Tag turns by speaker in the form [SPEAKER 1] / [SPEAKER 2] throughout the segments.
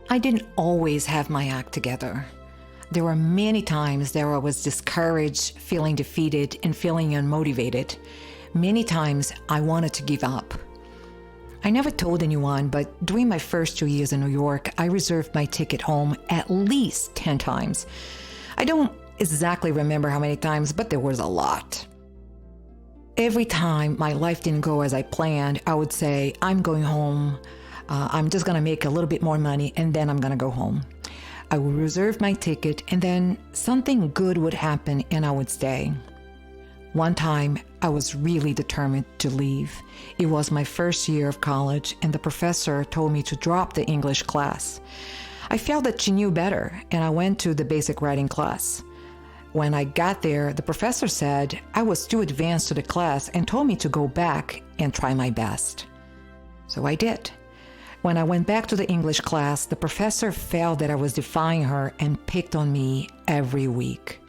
[SPEAKER 1] I didn't always have my act together. There were many times that I was discouraged, feeling defeated, and feeling unmotivated. Many times I wanted to give up. I never told anyone, but during my first 2 years in New York, I reserved my ticket home at least 10 times. I don't exactly remember how many times, but there was a lot. Every time my life didn't go as I planned, I would say, I'm going home. I'm just going to make a little bit more money, and then I'm going to go home. I would reserve my ticket, and then something good would happen, and I would stay. One time, I was really determined to leave. It was my first year of college, and the professor told me to drop the English class. I felt that she knew better, and I went to the basic writing class. When I got there, the professor said I was too advanced to the class and told me to go back and try my best. So I did. When I went back to the English class, the professor felt that I was defying her and picked on me every week.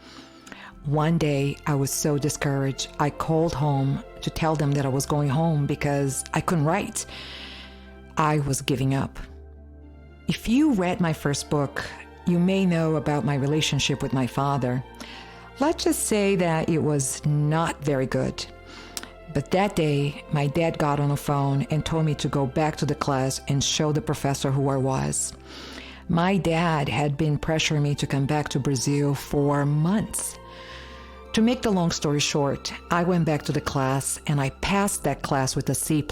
[SPEAKER 1] One day, I was so discouraged, I called home to tell them that I was going home because I couldn't write. I was giving up. If you read my first book, you may know about my relationship with my father. Let's just say that it was not very good. But that day, my dad got on the phone and told me to go back to the class and show the professor who I was. My dad had been pressuring me to come back to Brazil for months. To make the long story short, I went back to the class and I passed that class with a C+.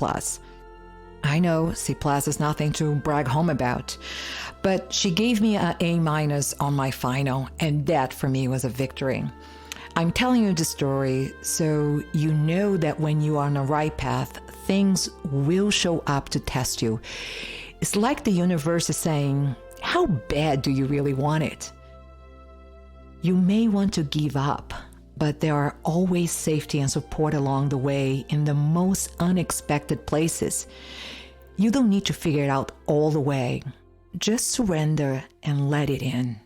[SPEAKER 1] I know C+ is nothing to brag home about, but she gave me an A- on my final, and that for me was a victory. I'm telling you this story so you know that when you are on the right path, things will show up to test you. It's like the universe is saying, how bad do you really want it? You may want to give up, but there are always safety and support along the way in the most unexpected places. You don't need to figure it out all the way. Just surrender and let it in.